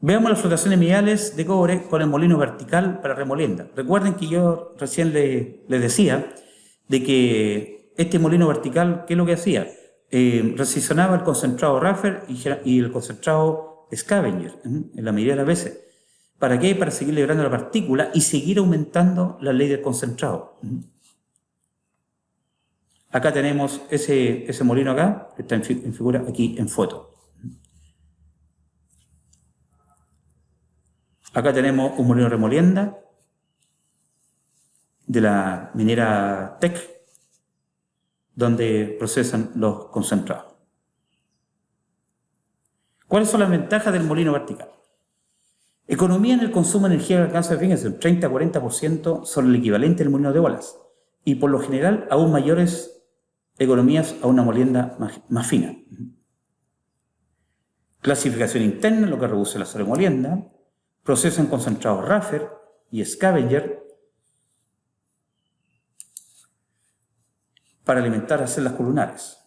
Veamos las flotaciones mediales de cobre con el molino vertical para remolienda. Recuerden que yo recién les decía de que este molino vertical, ¿qué es lo que hacía? Recisionaba el concentrado Raffer y el concentrado Scavenger, en la mayoría de las veces. ¿Para qué? Para seguir liberando la partícula y seguir aumentando la ley del concentrado. Acá tenemos ese molino acá, que está en figura aquí en foto. Acá tenemos un molino de remolienda de la minera Teck, donde procesan los concentrados. ¿Cuáles son las ventajas del molino vertical? Economía en el consumo de energía que alcanza, fíjense, un 30-40% son el equivalente del molino de bolas, y por lo general aún mayores economías a una molienda más fina. Clasificación interna, lo que reduce la sobremolienda. Proceso en concentrados Raffer y Scavenger para alimentar las células columnares.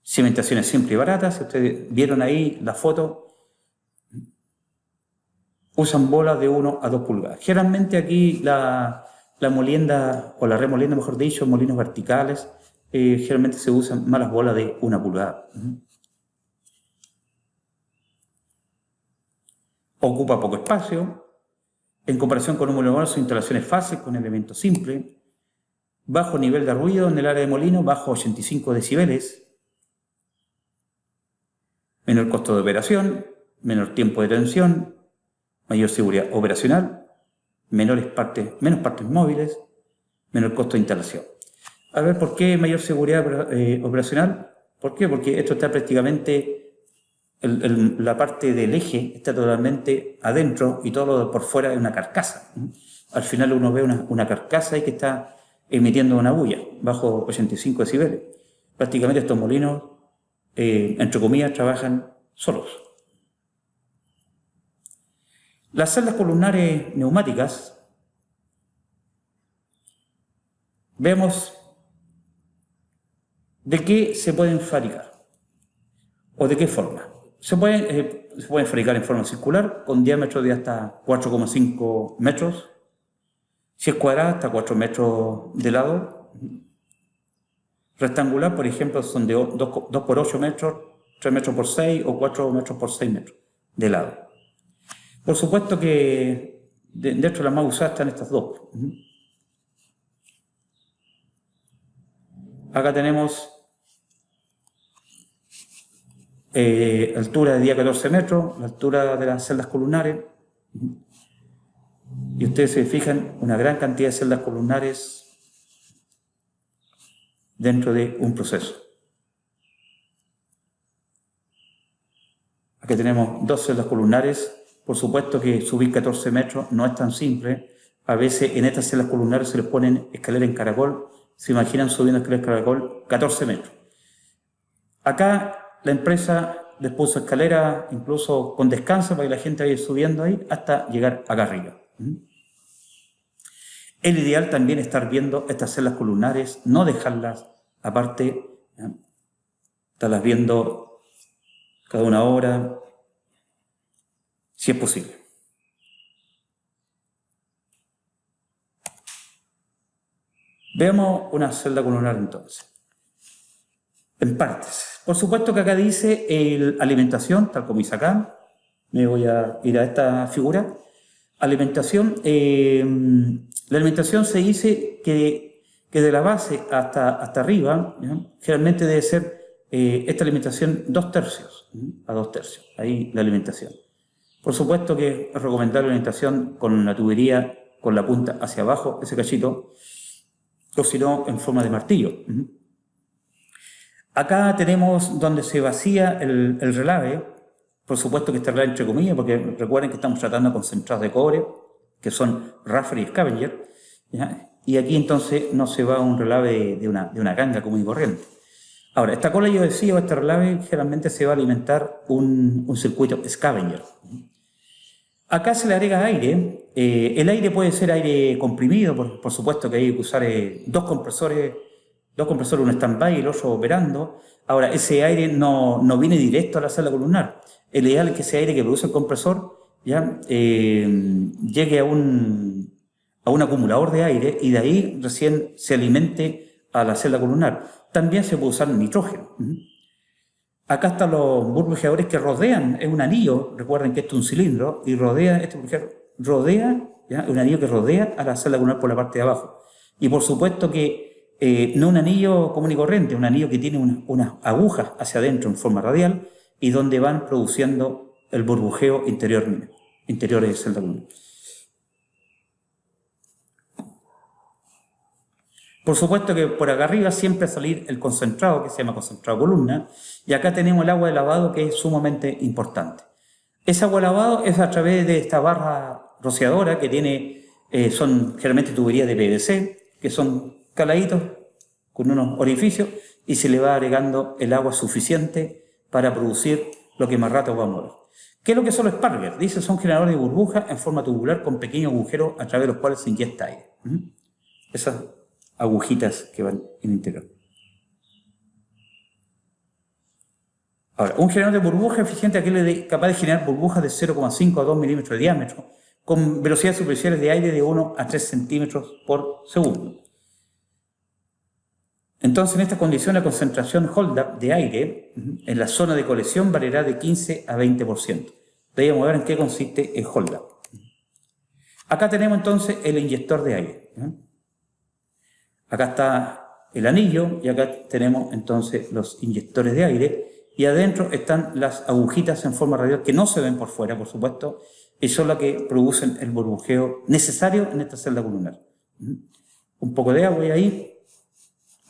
Cimentaciones simples y baratas, si ustedes vieron ahí la foto, usan bolas de 1 a 2 pulgadas. Generalmente aquí la molienda, o la remolienda mejor dicho, molinos verticales, generalmente se usan más las bolas de 1 pulgada. Ocupa poco espacio. En comparación con un molino de su instalación es fácil, con elementos simples. Bajo nivel de ruido en el área de molino, bajo 85 decibeles. Menor costo de operación, menor tiempo de tensión, mayor seguridad operacional, menos partes móviles, menor costo de instalación. A ver, ¿por qué mayor seguridad operacional? ¿Por qué? Porque esto está prácticamente, la parte del eje está totalmente adentro y todo lo por fuera es una carcasa. Al final uno ve una carcasa ahí que está emitiendo una bulla bajo 85 decibeles. Prácticamente estos molinos, entre comillas, trabajan solos. Las celdas columnares neumáticas, vemos de qué se pueden fabricar o de qué forma. Se pueden fabricar en forma circular con diámetro de hasta 4,5 metros, si es cuadrada hasta 4 metros de lado. Rectangular, por ejemplo, son de 2 por 8 metros, 3 metros por 6 o 4 metros por 6 metros de lado. Por supuesto que dentro de las más usadas están estas dos. Acá tenemos altura de día 14 metros, la altura de las celdas columnares. Y ustedes se fijan, una gran cantidad de celdas columnares dentro de un proceso. Aquí tenemos 2 celdas columnares. Por supuesto que subir 14 metros no es tan simple. A veces en estas celdas columnares se les ponen escaleras en caracol. Se imaginan subiendo escaleras en caracol 14 metros. Acá la empresa les puso escaleras incluso con descanso para que la gente vaya subiendo ahí hasta llegar acá arriba. El ideal también es estar viendo estas celdas columnares, no dejarlas aparte, estarlas viendo cada una hora, si es posible. Veamos una celda columnar entonces, en partes. Por supuesto que acá dice alimentación, tal como dice acá. Me voy a ir a esta figura. Alimentación. La alimentación se dice que de la base hasta arriba, generalmente debe ser esta alimentación 2 tercios, a 2 tercios. Ahí la alimentación. Por supuesto que es recomendable la alimentación con la tubería, con la punta hacia abajo, ese cachito, o si no, en forma de martillo. Acá tenemos donde se vacía el relave. Por supuesto que está relave entre comillas, porque recuerden que estamos tratando concentrados de cobre, que son Raffer y Scavenger, ¿ya? Y aquí entonces no se va un relave de una ganga común y corriente. Ahora, esta cola yo decía, este relave generalmente se va a alimentar un circuito Scavenger. Acá se le agrega aire. El aire puede ser aire comprimido, por supuesto que hay que usar 2 compresores dos compresores, uno stand-by y el otro operando. Ahora, ese aire no viene directo a la celda columnar. El ideal es que ese aire que produce el compresor ya llegue a un acumulador de aire y de ahí recién se alimente a la celda columnar. También se puede usar nitrógeno. Acá están los burbujeadores que rodean, es un anillo, recuerden que esto es un cilindro, y este burbujeador rodea, ¿ya? Un anillo que rodea a la celda columnar por la parte de abajo. Y por supuesto que no un anillo común y corriente, un anillo que tiene unas agujas hacia adentro en forma radial y donde van produciendo el burbujeo interiores de celda columnar. Por supuesto que por acá arriba siempre va a salir el concentrado, que se llama concentrado columna, y acá tenemos el agua de lavado, que es sumamente importante. Ese agua de lavado es a través de esta barra rociadora que tiene, son generalmente tuberías de PVC, que son caladitos con unos orificios, y se le va agregando el agua suficiente para producir lo que más rato vamos a ver. ¿Qué es lo que son los Sparger? Dice, son generadores de burbujas en forma tubular con pequeños agujeros a través de los cuales se inyecta aire. Esas agujitas que van en el interior. Ahora, un generador de burbuja eficiente aquel es capaz de generar burbujas de 0,5 a 2 milímetros de diámetro con velocidades superficiales de aire de 1 a 3 centímetros por segundo. Entonces, en estas condiciones, la concentración hold-up de aire en la zona de colección variará de 15 a 20%. Debemos ver en qué consiste el hold-up. Acá tenemos entonces el inyector de aire. Acá está el anillo y acá tenemos entonces los inyectores de aire y adentro están las agujitas en forma radial que no se ven por fuera, por supuesto, y son las que producen el burbujeo necesario en esta celda columnar. Un poco de agua y ahí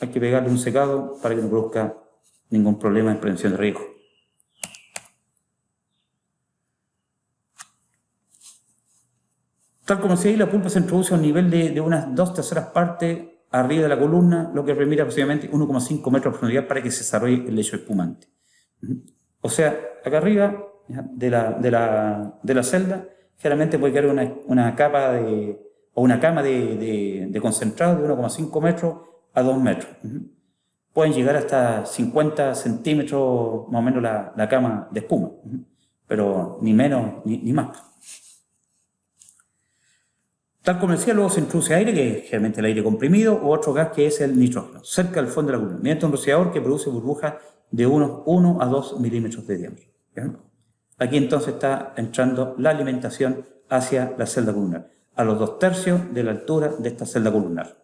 hay que pegarle un secado para que no produzca ningún problema en prevención de riesgo. Tal como se ve, la pulpa se introduce a un nivel de unas 2/3 partes arriba de la columna, lo que permite aproximadamente 1,5 metros de profundidad para que se desarrolle el lecho espumante. O sea, acá arriba de la celda, generalmente puede quedar una capa o una cama de concentrado de 1,5 metros a 2 metros. Pueden llegar hasta 50 centímetros más o menos la cama de espuma, pero ni menos ni más. Tal como decía, luego se introduce aire, que es generalmente el aire comprimido, o otro gas que es el nitrógeno, cerca del fondo de la columna, mediante un rociador que produce burbujas de unos 1 a 2 milímetros de diámetro. ¿Ya? Aquí entonces está entrando la alimentación hacia la celda columnar, a los 2/3 de la altura de esta celda columnar.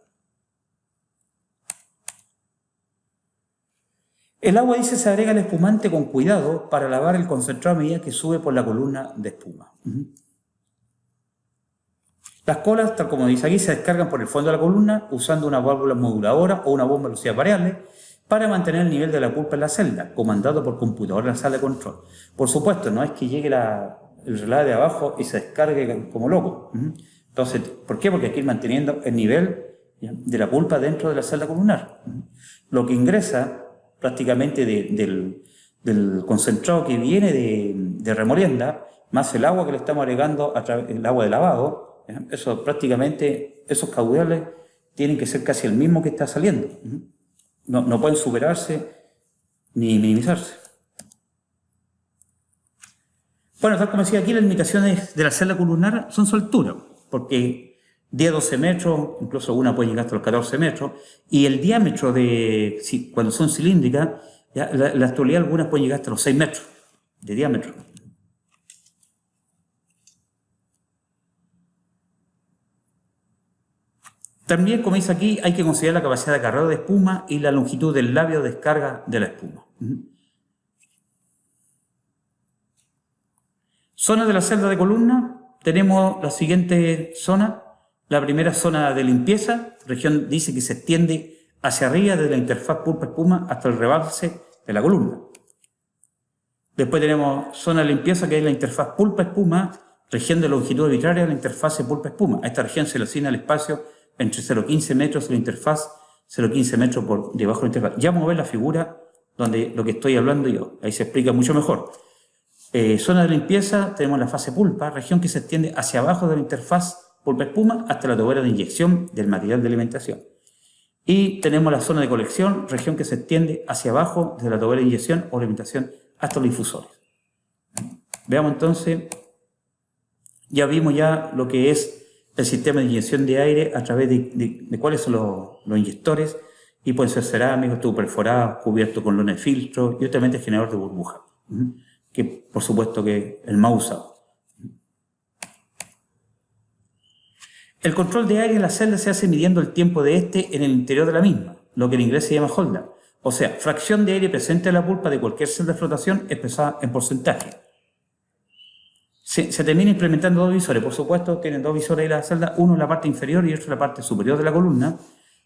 El agua, dice, se agrega al espumante con cuidado para lavar el concentrado a medida que sube por la columna de espuma. Las colas, tal como dice aquí, se descargan por el fondo de la columna usando una válvula moduladora o una bomba de velocidad variable para mantener el nivel de la pulpa en la celda, comandado por computador en la sala de control. Por supuesto, no es que llegue el relay de abajo y se descargue como loco. Entonces, ¿por qué? Porque hay que ir manteniendo el nivel de la pulpa dentro de la celda columnar. Lo que ingresa prácticamente del concentrado que viene de remolienda, más el agua que le estamos agregando el agua de lavado, eso prácticamente, esos caudales tienen que ser casi el mismo que está saliendo. No pueden superarse ni minimizarse. Bueno, tal como decía aquí, las limitaciones de la celda columnar son su altura, porque 10 a 12 metros, incluso alguna puede llegar hasta los 14 metros, y el diámetro cuando son cilíndricas, la actualidad algunas pueden llegar hasta los 6 metros de diámetro. También, como dice aquí, hay que considerar la capacidad de acarreo de espuma y la longitud del labio de descarga de la espuma. Zonas de la celda de columna, tenemos la siguiente zona. La primera zona de limpieza, región dice que se extiende hacia arriba desde la interfaz pulpa-espuma hasta el rebalse de la columna. Después tenemos zona de limpieza, que es la interfaz pulpa-espuma, región de longitud arbitraria de la interfaz pulpa-espuma. A esta región se le asigna el espacio entre 0,15 metros de la interfaz, 0,15 metros por debajo de la interfaz. Ya vamos a ver la figura donde lo que estoy hablando yo. Ahí se explica mucho mejor. Zona de limpieza, tenemos la fase pulpa, región que se extiende hacia abajo de la interfaz pulpa-espuma hasta la tobera de inyección del material de alimentación. Y tenemos la zona de colección, región que se extiende hacia abajo desde la tobera de inyección o alimentación hasta los difusores. Veamos entonces, ya vimos ya lo que es el sistema de inyección de aire a través de cuáles son los inyectores, y pueden ser cerámicos, tubo perforado, cubierto con lona de filtro y obviamente generador de burbuja, que por supuesto que el más usado. El control de aire en la celda se hace midiendo el tiempo de este en el interior de la misma, lo que en inglés se llama hold down, o sea, fracción de aire presente en la pulpa de cualquier celda de flotación expresada en porcentaje. Se termina implementando dos visores, por supuesto, tienen dos visores en la celda, uno en la parte inferior y otro en la parte superior de la columna,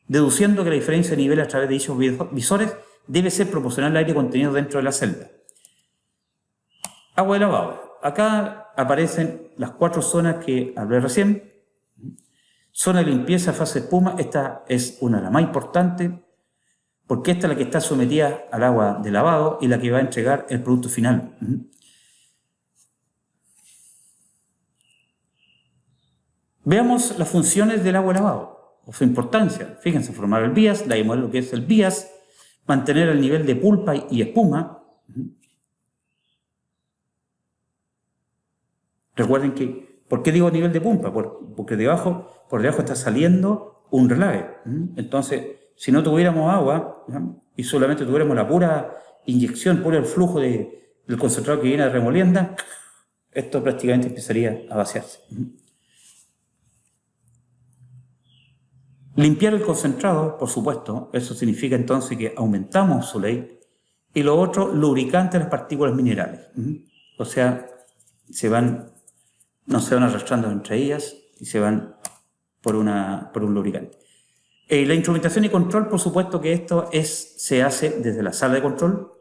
deduciendo que la diferencia de nivel a través de dichos visores debe ser proporcional al aire contenido dentro de la celda. Agua de lavado. Acá aparecen las 4 zonas que hablé recién. Zona de limpieza, fase espuma, esta es una de las más importantes, porque esta es la que está sometida al agua de lavado y la que va a entregar el producto final. Veamos las funciones del agua de lavado, o su importancia. Fíjense, formar el bias, la vimos lo que es el bias, mantener el nivel de pulpa y espuma. Recuerden que, ¿por qué digo nivel de pulpa? Porque por debajo está saliendo un relave. Entonces, si no tuviéramos agua, ¿no?, y solamente tuviéramos la pura inyección, puro el flujo del concentrado que viene de remolienda, esto prácticamente empezaría a vaciarse. Limpiar el concentrado, por supuesto, eso significa entonces que aumentamos su ley. Y lo otro, lubricante de las partículas minerales. O sea, no se van arrastrando entre ellas y se van por un lubricante. La instrumentación y control, por supuesto que esto se hace desde la sala de control.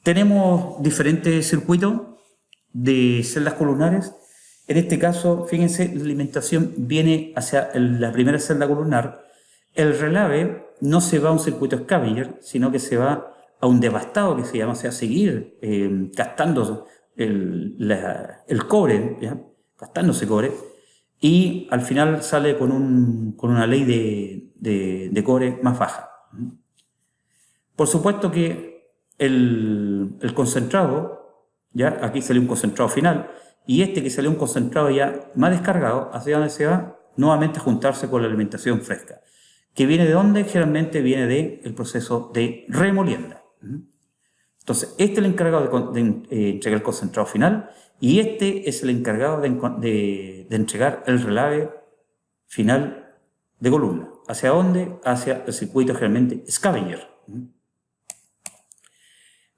Tenemos diferentes circuitos de celdas columnares. En este caso, fíjense, la alimentación viene hacia la primera celda columnar. El relave no se va a un circuito scavenger, sino que se va a un devastado que se llama, o sea, seguir gastando el cobre, ¿ya?, gastándose cobre, y al final sale con una ley de cobre más baja. Por supuesto que el concentrado, ¿ya?, aquí salió un concentrado final, y este que salió un concentrado ya más descargado, ¿hacia dónde se va? Nuevamente a juntarse con la alimentación fresca. ¿Que viene de dónde? Generalmente viene del proceso de remolienda. Entonces, este es el encargado de entregar el concentrado final, y este es el encargado de entregar el relave final de columna. ¿Hacia dónde? Hacia el circuito generalmente scavenger.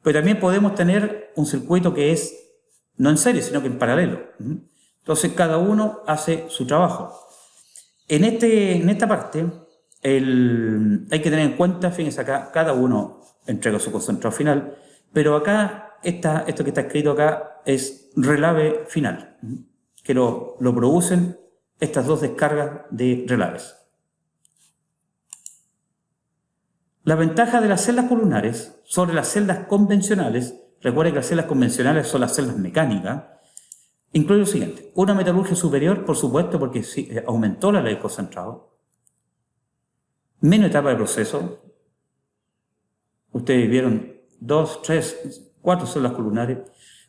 Pero también podemos tener un circuito que es no en serie, sino que en paralelo. Entonces, cada uno hace su trabajo. En esta parte, hay que tener en cuenta, fíjense acá, cada uno entrega su concentrado final, pero acá, esto que está escrito acá es relave final, que lo producen estas dos descargas de relaves. La ventaja de las celdas columnares sobre las celdas convencionales, recuerden que las celdas convencionales son las celdas mecánicas, incluye lo siguiente: una metalurgia superior, por supuesto, porque aumentó la ley de concentrado, menos etapa de proceso. Ustedes vieron 2, 3, 4 celdas columnares,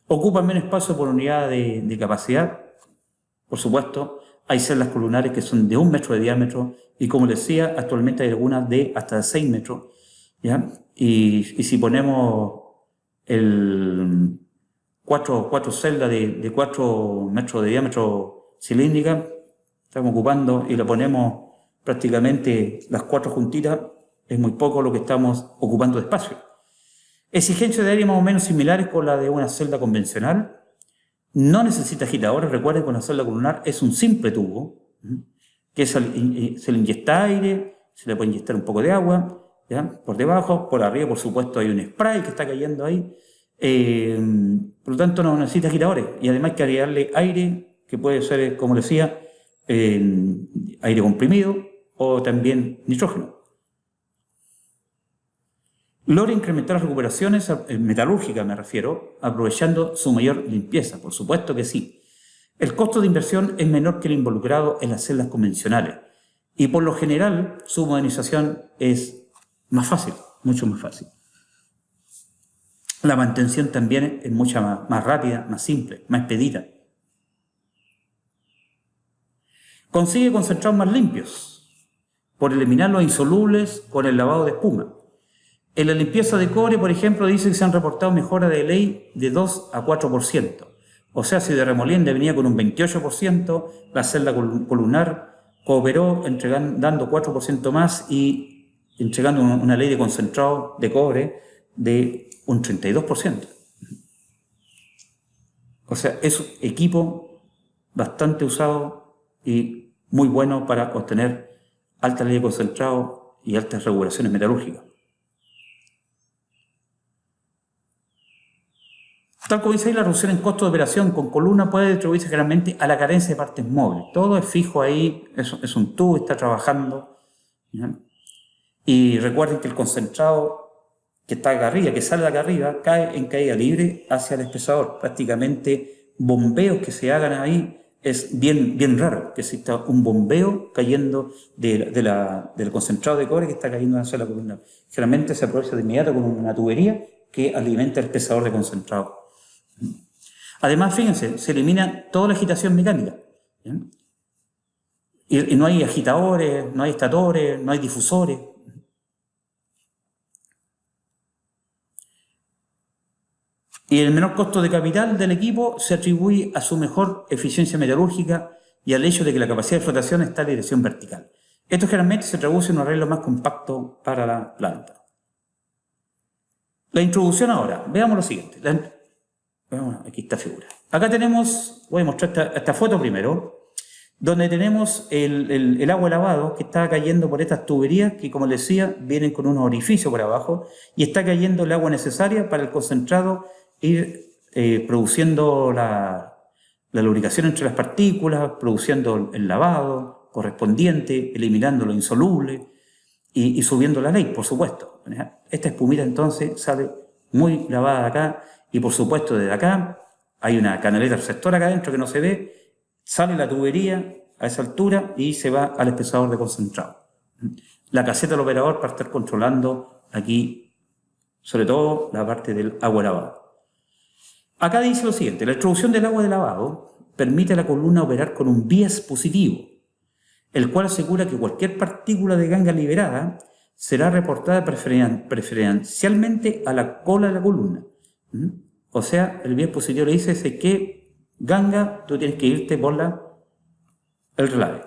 ocupan menos espacio por unidad de capacidad. Por supuesto, hay celdas columnares que son de 1 metro de diámetro, y como les decía, actualmente hay algunas de hasta 6 metros, ¿ya? Y si ponemos cuatro celdas de 4 metros de diámetro cilíndrica, estamos ocupando, y lo ponemos prácticamente las 4 juntitas, es muy poco lo que estamos ocupando de espacio. Exigencias de aire más o menos similares con la de una celda convencional. No necesita agitadores. Recuerden que una celda columnar es un simple tubo, que se le inyecta aire, se le puede inyectar un poco de agua, ¿ya?, por debajo. Por arriba, por supuesto, hay un spray que está cayendo ahí. Por lo tanto, no necesita agitadores. Y además hay que agregarle aire, que puede ser, como decía, aire comprimido o también nitrógeno. Logra incrementar las recuperaciones metalúrgicas, me refiero, aprovechando su mayor limpieza. Por supuesto que sí. El costo de inversión es menor que el involucrado en las celdas convencionales y por lo general su modernización es más fácil, mucho más fácil. La mantención también es mucho más rápida, más simple, más expedita. Consigue concentrados más limpios por eliminar los insolubles con el lavado de espuma. En la limpieza de cobre, por ejemplo, dice que se han reportado mejoras de ley de 2 a 4%. O sea, si de remolienda venía con un 28%, la celda columnar cooperó dando 4% más y entregando una ley de concentrado de cobre de un 32%. O sea, es un equipo bastante usado y muy bueno para obtener alta ley de concentrado y altas regulaciones metalúrgicas. Tal como dice ahí, la reducción en costo de operación con columna puede atribuirse generalmente a la carencia de partes móviles. Todo es fijo ahí, es un tubo, está trabajando. ¿Ya? Y recuerden que el concentrado que está acá arriba, que sale de acá arriba, cae en caída libre hacia el espesador. Prácticamente bombeos que se hagan ahí es bien raro que exista un bombeo cayendo del concentrado de cobre que está cayendo hacia la columna. Generalmente se aprovecha de inmediato con una tubería que alimenta el espesador de concentrado. Además, fíjense, se elimina toda la agitación mecánica. Y no hay agitadores, no hay estatores, no hay difusores. Y el menor costo de capital del equipo se atribuye a su mejor eficiencia metalúrgica y al hecho de que la capacidad de flotación está en dirección vertical. Esto generalmente se traduce en un arreglo más compacto para la planta. La introducción ahora. Veamos lo siguiente. Aquí está figura. Acá tenemos, voy a mostrar esta foto primero, donde tenemos el agua de lavado que está cayendo por estas tuberías que, como les decía, vienen con unos orificios por abajo y está cayendo el agua necesaria para el concentrado ir produciendo la lubricación entre las partículas, produciendo el lavado correspondiente, eliminando lo insoluble y subiendo la ley, por supuesto. Esta espumita entonces sale muy lavada de acá y por supuesto desde acá hay una canaleta receptora acá adentro que no se ve, sale la tubería a esa altura y se va al espesador de concentrado. La caseta del operador para estar controlando aquí, sobre todo la parte del agua de lavado. Acá dice lo siguiente: la introducción del agua de lavado permite a la columna operar con un bias positivo, el cual asegura que cualquier partícula de ganga liberada será reportada preferencialmente a la cola de la columna. O sea, el bias positivo le dice que ganga tú tienes que irte por el relave.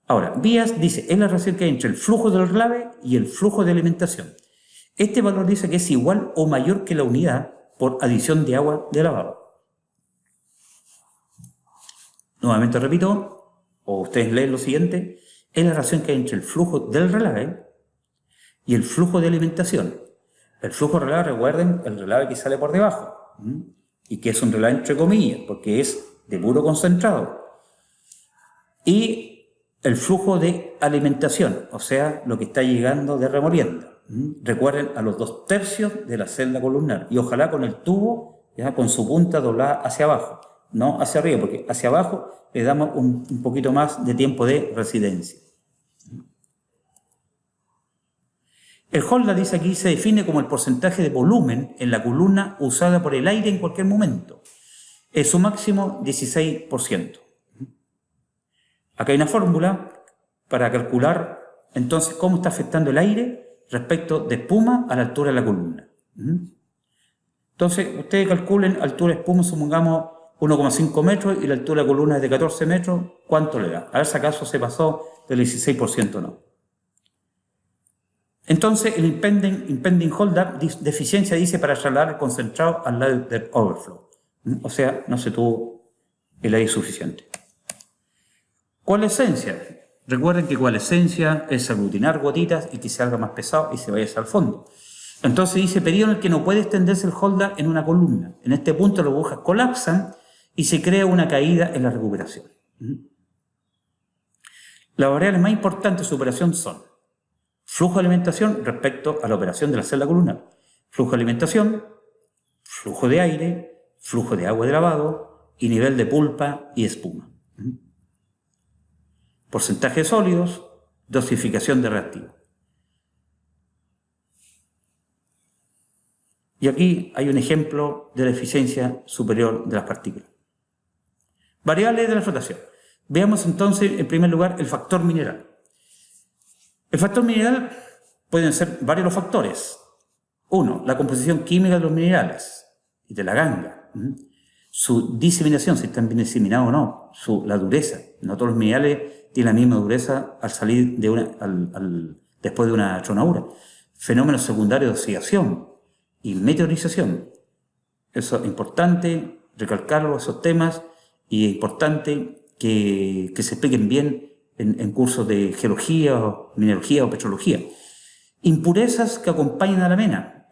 Ahora, bias dice es la relación que hay entre el flujo del relave y el flujo de alimentación. Este valor dice que es igual o mayor que la unidad por adición de agua de lavado. Nuevamente repito, o ustedes leen lo siguiente, es la relación que hay entre el flujo del relave y el flujo de alimentación. El flujo de relave, recuerden, el relave que sale por debajo, y que es un relave entre comillas, porque es de puro concentrado. Y el flujo de alimentación, o sea, lo que está llegando de remolienda. Recuerden a los 2/3 de la celda columnar y ojalá con el tubo ya con su punta doblada hacia abajo, no hacia arriba, porque hacia abajo le damos un poquito más de tiempo de residencia. El Holda, dice aquí, se define como el porcentaje de volumen en la columna usada por el aire en cualquier momento. Es su máximo 16%. Acá hay una fórmula para calcular entonces cómo está afectando el aire respecto de espuma a la altura de la columna. Entonces, ustedes calculen altura de espuma, supongamos 1,5 metros y la altura de la columna es de 14 metros, ¿cuánto le da? A ver si acaso se pasó del 16% o no. Entonces, el impending hold up de eficiencia dice para trasladar el concentrado al lado del overflow. O sea, no se tuvo el aire suficiente. Coalescencia. Recuerden que coalescencia es aglutinar gotitas y que se haga más pesado y se vaya hacia el fondo. Entonces dice periodo en el que no puede extenderse el hold up en una columna. En este punto las burbujas colapsan y se crea una caída en la recuperación. Las variables más importantes de su operación son flujo de alimentación respecto a la operación de la celda columnar, flujo de alimentación, flujo de aire, flujo de agua de lavado y nivel de pulpa y espuma. Porcentaje de sólidos, dosificación de reactivos. Y aquí hay un ejemplo de la eficiencia superior de las partículas. Variables de la flotación. Veamos entonces, en primer lugar, el factor mineral. El factor mineral pueden ser varios los factores. Uno, la composición química de los minerales y de la ganga. Su diseminación, si están bien diseminados o no. La dureza. No todos los minerales tienen la misma dureza al salir después de una tronadura. Fenómenos secundarios de oxidación y meteorización. Eso es importante recalcarlo, esos temas, y es importante que se expliquen bien en cursos de geología, o mineralogía o petrología. Impurezas que acompañan a la mena.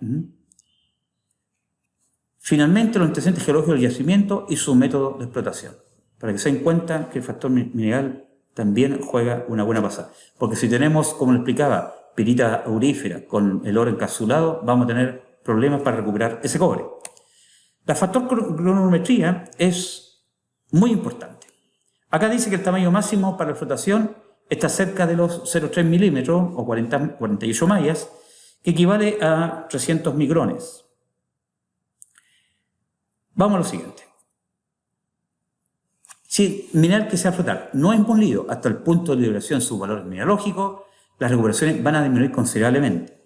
Finalmente, los antecedentes geológicos del yacimiento y su método de explotación. Para que se den cuenta que el factor mineral también juega una buena pasada. Porque si tenemos, como le explicaba, pirita aurífera con el oro encapsulado, vamos a tener problemas para recuperar ese cobre. La factor cronometría es muy importante. Acá dice que el tamaño máximo para la flotación está cerca de los 0,3 milímetros o 48 mallas, que equivale a 300 micrones. Vamos a lo siguiente. Si el mineral que se va a flotar no es molido hasta el punto de liberación de sus valores mineralógicos, las recuperaciones van a disminuir considerablemente.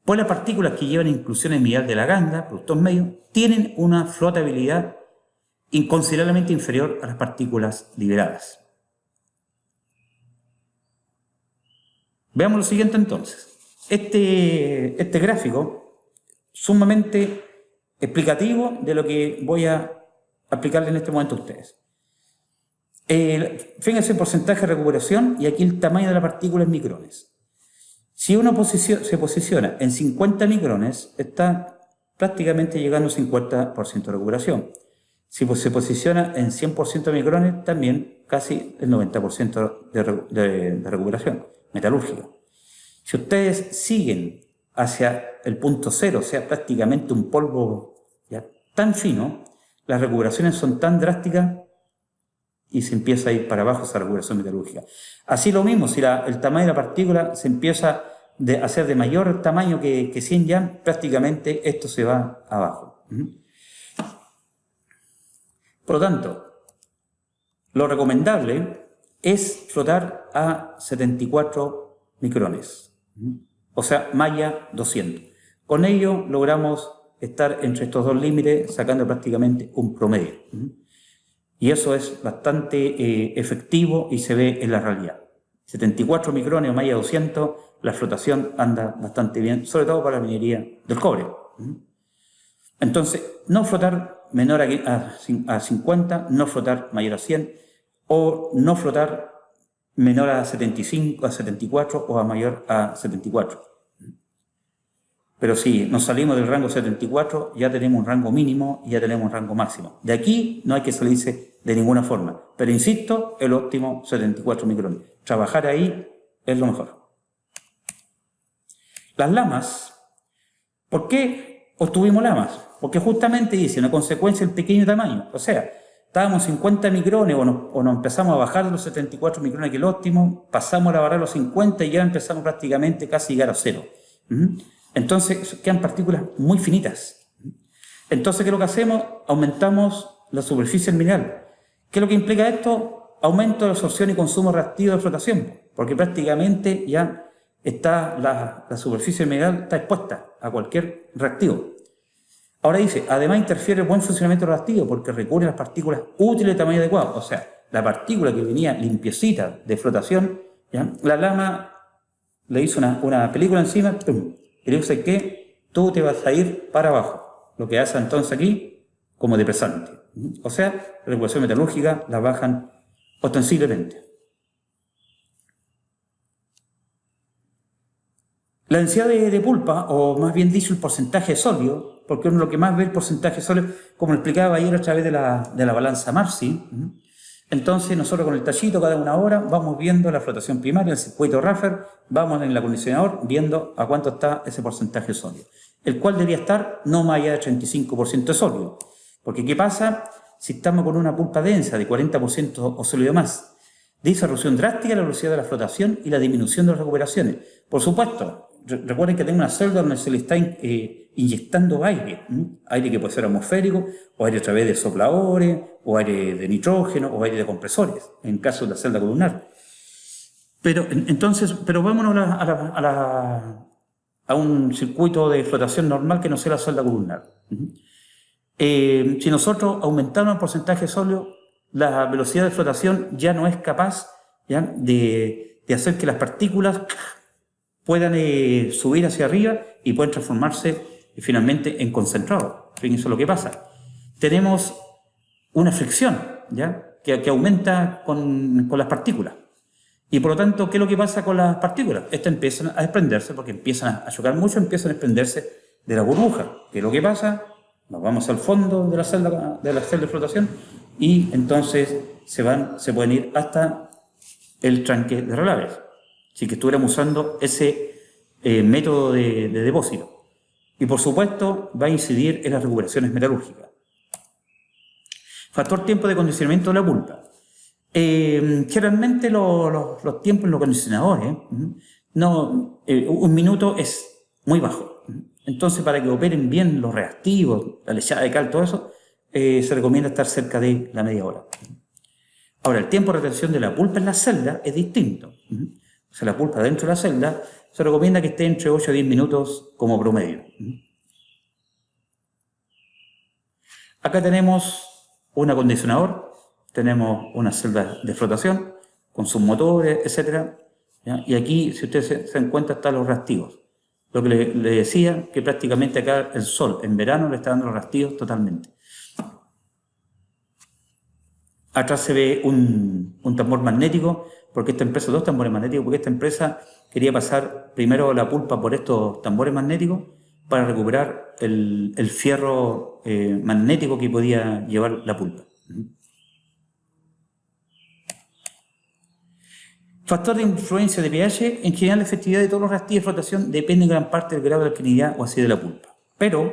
Pues las partículas que llevan inclusiones mineral de la ganga, productos medios, tienen una flotabilidad inconsiderablemente inferior a las partículas liberadas. Veamos lo siguiente entonces. Este gráfico sumamente explicativo de lo que voy a aplicarle en este momento a ustedes. Fíjense el porcentaje de recuperación y aquí el tamaño de la partícula en micrones. Si uno se posiciona en 50 micrones, está prácticamente llegando a un 50% de recuperación. Si se posiciona en 100% de micrones, también casi el 90% de recuperación metalúrgica. Si ustedes siguen hacia el punto cero, o sea, prácticamente un polvo ya tan fino, las recuperaciones son tan drásticas y se empieza a ir para abajo esa recuperación metalúrgica. Así lo mismo, si el tamaño de la partícula se empieza a hacer de mayor tamaño que 100 ya, prácticamente esto se va abajo. Por lo tanto, lo recomendable es flotar a 74 micrones, o sea, malla 200. Con ello logramos estar entre estos dos límites sacando prácticamente un promedio. Y eso es bastante efectivo y se ve en la realidad. 74 micrones o malla 200, la flotación anda bastante bien, sobre todo para la minería del cobre. Entonces, no flotar menor a 50, no flotar mayor a 100, o no flotar menor a 75, a 74 o a mayor a 74. Pero si nos salimos del rango 74, ya tenemos un rango mínimo y ya tenemos un rango máximo. De aquí no hay que salirse de ninguna forma. Pero insisto, el óptimo 74 micrones. Trabajar ahí es lo mejor. Las lamas. ¿Por qué obtuvimos lamas? Porque justamente dice una consecuencia del pequeño tamaño. O sea, estábamos 50 micrones o nos empezamos a bajar de los 74 micrones que es el óptimo, pasamos a la barrera de los 50 y ya empezamos prácticamente casi a llegar a cero. Entonces quedan partículas muy finitas. Entonces, ¿qué es lo que hacemos? Aumentamos la superficie del mineral. ¿Qué es lo que implica esto? Aumento de absorción y consumo reactivo de flotación, porque prácticamente ya está la superficie del mineral está expuesta a cualquier reactivo. Ahora dice, además interfiere el buen funcionamiento reactivo porque recubre las partículas útiles de tamaño adecuado. O sea, la partícula que venía limpiecita de flotación, ¿ya? La lama le hizo una película encima, ¡pum! Y le dice que tú te vas a ir para abajo. Lo que hace entonces aquí como depresante. O sea, la recuperación metalúrgica la bajan ostensiblemente. La densidad de pulpa, o más bien dicho el porcentaje de sólido, porque uno lo que más ve el porcentaje de sólido, como lo explicaba ayer a través de la balanza Marcy. Entonces nosotros con el tachito cada una hora vamos viendo la flotación primaria, el circuito Raffer, vamos en el acondicionador viendo a cuánto está ese porcentaje de sólido, el cual debería estar no más allá del 35% de sólido. Porque ¿qué pasa? si estamos con una pulpa densa de 40% o sólido más. De esa reducción drástica de la velocidad de la flotación y la disminución de las recuperaciones. Por supuesto, recuerden que tengo una celda donde se le está inyectando aire. Aire que puede ser atmosférico, o aire a través de sopladores, o aire de nitrógeno, o aire de compresores, en caso de la celda columnar. Pero vámonos a un circuito de flotación normal que no sea la celda columnar. Si nosotros aumentamos el porcentaje sólido, la velocidad de flotación ya no es capaz de hacer que las partículas puedan subir hacia arriba y pueden transformarse finalmente en concentrado. Eso es lo que pasa. Tenemos una fricción que aumenta con las partículas. Y por lo tanto, ¿qué es lo que pasa con las partículas? Estas empiezan a desprenderse porque empiezan a chocar mucho, empiezan a desprenderse de la burbuja. ¿Qué es lo que pasa? Nos vamos al fondo de la celda de flotación y entonces se pueden ir hasta el tranque de relaves. Si que estuviéramos usando ese método de depósito. Y por supuesto va a incidir en las recuperaciones metalúrgicas. Factor tiempo de condicionamiento de la pulpa. Generalmente los tiempos en los condicionadores, un minuto es muy bajo. Entonces, para que operen bien los reactivos, la lechada de cal, todo eso, se recomienda estar cerca de la media hora. Ahora, el tiempo de retención de la pulpa en la celda es distinto. O sea, la pulpa dentro de la celda se recomienda que esté entre 8 a 10 minutos como promedio. Acá tenemos un acondicionador, tenemos una celda de flotación con sus motores, etc. Y aquí, si ustedes se dan cuenta, están los reactivos. Lo que le decía, que prácticamente acá el sol en verano le está dando los reactivos totalmente. Atrás se ve un tambor magnético, porque esta empresa, dos tambores magnéticos, porque esta empresa quería pasar primero la pulpa por estos tambores magnéticos para recuperar el fierro magnético que podía llevar la pulpa. Factor de influencia de pH. En general, la efectividad de todos los reactivos de flotación depende en gran parte del grado de alcalinidad o acidez de la pulpa. Pero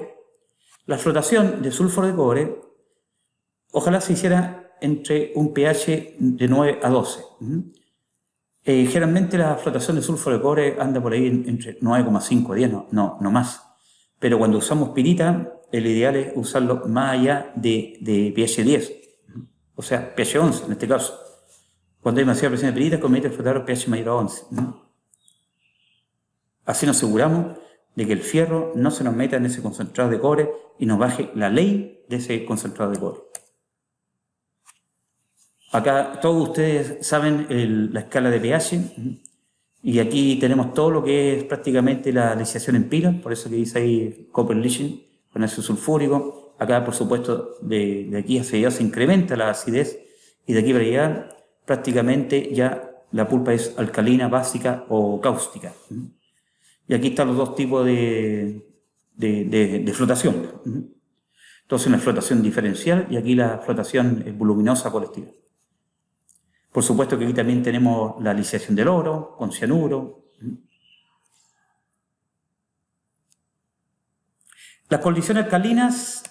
la flotación de sulfuro de cobre, ojalá se hiciera entre un pH de 9 a 12. Generalmente la flotación de sulfuro de cobre anda por ahí entre 9,5 a 10, no más. Pero cuando usamos pirita, el ideal es usarlo más allá de pH 10. O sea, pH 11 en este caso. Cuando hay demasiada presión de pirita, conviene flotar pH mayor a 11. Así nos aseguramos de que el fierro no se nos meta en ese concentrado de cobre y nos baje la ley de ese concentrado de cobre. Acá todos ustedes saben la escala de pH y aquí tenemos todo lo que es prácticamente la liciación en pila, por eso que dice ahí copper leaching con ácido sulfúrico. Acá, por supuesto, de aquí hacia allá se incrementa la acidez y de aquí para allá prácticamente ya la pulpa es alcalina, básica o cáustica. Y aquí están los dos tipos de flotación. Entonces una flotación diferencial y aquí la flotación voluminosa colectiva. Por supuesto que aquí también tenemos la liciación del oro con cianuro. Las condiciones alcalinas,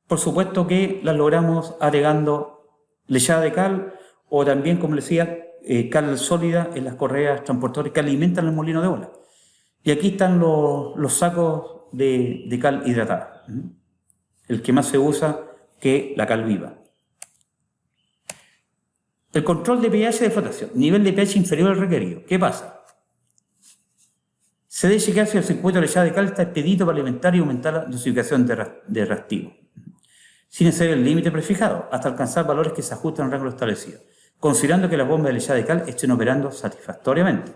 por supuesto que las logramos agregando lechada de cal o también, como les decía, cal sólida en las correas transportadores que alimentan el molino de ola. Y aquí están los sacos de cal hidratada. El que más se usa que la cal viva. El control de pH de flotación. Nivel de pH inferior al requerido. ¿Qué pasa? Se dice que hacia el circuito de lechada de cal está expedito para alimentar y aumentar la dosificación de reactivo, sin exceder el límite prefijado, hasta alcanzar valores que se ajustan al rango establecido, considerando que las bombas de lechada de cal estén operando satisfactoriamente.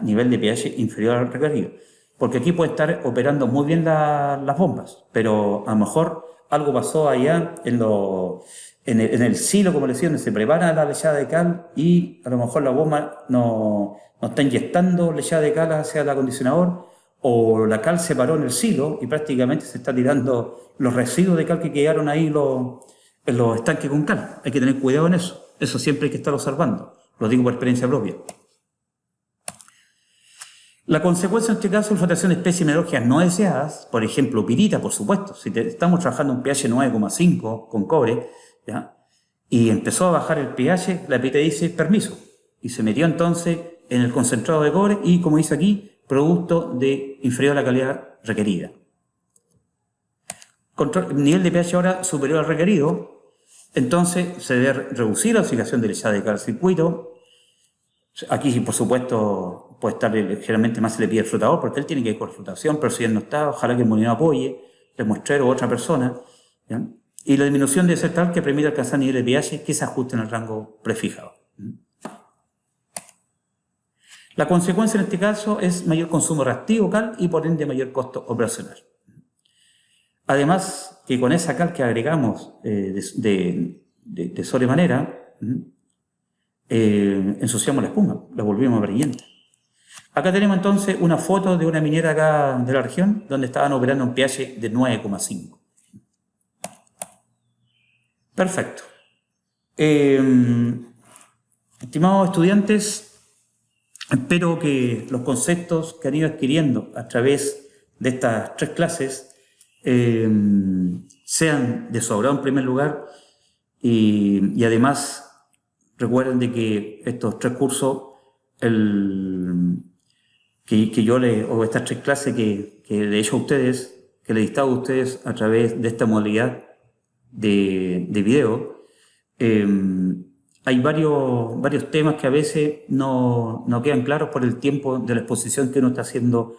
Nivel de pH inferior al requerido. Porque aquí pueden estar operando muy bien las bombas, pero a lo mejor algo pasó allá en el silo, como les decía, donde se prepara la lechada de cal y a lo mejor la bomba no está inyectando lechada de cal hacia el acondicionador o la cal se paró en el silo y prácticamente se está tirando los residuos de cal que quedaron ahí en los estanques con cal. Hay que tener cuidado en eso. Eso siempre hay que estar observando. Lo digo por experiencia propia. La consecuencia en este caso es flotación de especies mineralógicas no deseadas, por ejemplo, pirita, por supuesto. Si estamos trabajando un pH 9,5 con cobre, ¿ya? Y empezó a bajar el pH, la pirita dice permiso. Y se metió entonces en el concentrado de cobre y, como dice aquí, producto de inferior a la calidad requerida. Nivel de pH ahora superior al requerido, entonces se debe reducir la oxidación deslizada de cada circuito. Aquí, por supuesto, puede estar, generalmente más se le pide el flotador porque él tiene que ir con flotación, pero si él no está, ojalá que el molinero apoye, el muestrero o otra persona, ¿ya? Y la disminución debe ser tal que permita alcanzar niveles de pH que se ajusten al rango prefijado. La consecuencia en este caso es mayor consumo reactivo cal y por ende mayor costo operacional. Además, que con esa cal que agregamos de sobremanera, ensuciamos la espuma, la volvimos amarillenta. Acá tenemos entonces una foto de una minera acá de la región donde estaban operando un pH de 9,5. Perfecto. Estimados estudiantes, espero que los conceptos que han ido adquiriendo a través de estas 3 clases sean de su agrado en primer lugar y además recuerden de que estos 3 cursos, o estas 3 clases que le he hecho a ustedes, que le he dictado a ustedes a través de esta modalidad de video, hay varios temas que a veces no quedan claros por el tiempo de la exposición que uno está haciendo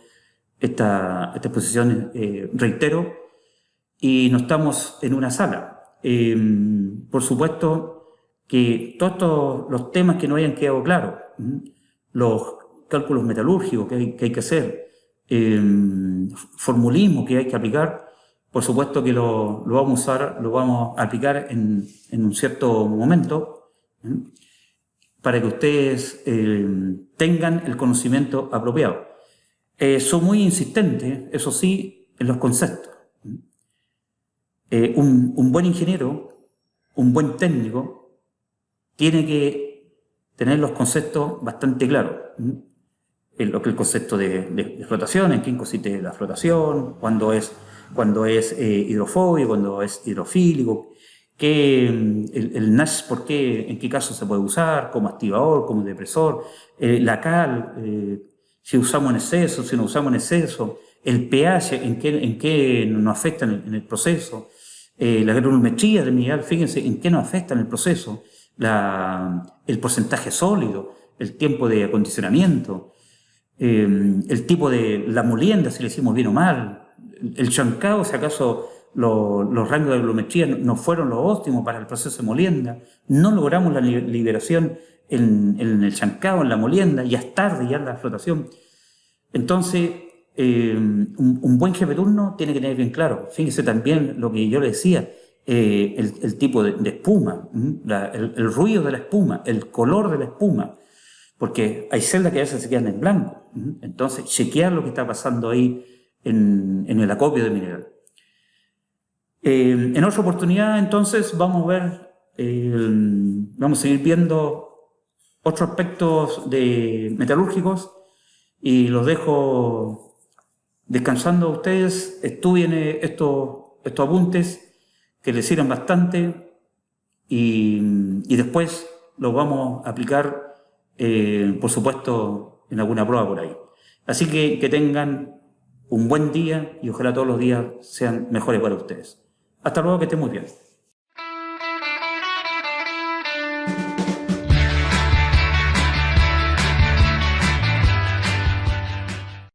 esta exposición, reitero, y no estamos en una sala. Por supuesto que todos los temas que no hayan quedado claros, los cálculos metalúrgicos que hay que hacer, formulismo que hay que aplicar, por supuesto que lo vamos a usar, lo vamos a aplicar en un cierto momento, para que ustedes tengan el conocimiento apropiado. Soy muy insistente, eso sí, en los conceptos. Un buen ingeniero, un buen técnico, tiene que tener los conceptos bastante claros. Lo que el concepto de flotación, en qué consiste la flotación, cuándo es hidrofóbico, cuándo es hidrofílico, el NASH, por qué, en qué caso se puede usar, como activador, como depresor, la cal, si usamos en exceso, si no usamos en exceso, el pH, en qué nos afecta en el proceso, la granulometría del mineral, fíjense en qué nos afecta en el proceso, el porcentaje sólido, el tiempo de acondicionamiento, el tipo de la molienda, si le hicimos bien o mal, el chancao, si acaso los rangos de granulometría no fueron los óptimos para el proceso de molienda, no logramos la liberación en el chancao, en la molienda, ya es tarde ya en la flotación. Entonces, un buen jefe turno tiene que tener bien claro, fíjense también lo que yo le decía, el tipo de espuma, el ruido de la espuma, el color de la espuma, porque hay celdas que a veces se quedan en blanco. Entonces, chequear lo que está pasando ahí en el acopio de mineral. En otra oportunidad, entonces, vamos a seguir viendo otros aspectos metalúrgicos y los dejo descansando a ustedes. Estudien estos apuntes que les sirvan bastante y después los vamos a aplicar, por supuesto, en alguna prueba por ahí. Así que tengan un buen día y ojalá todos los días sean mejores para ustedes. Hasta luego, que estén muy bien.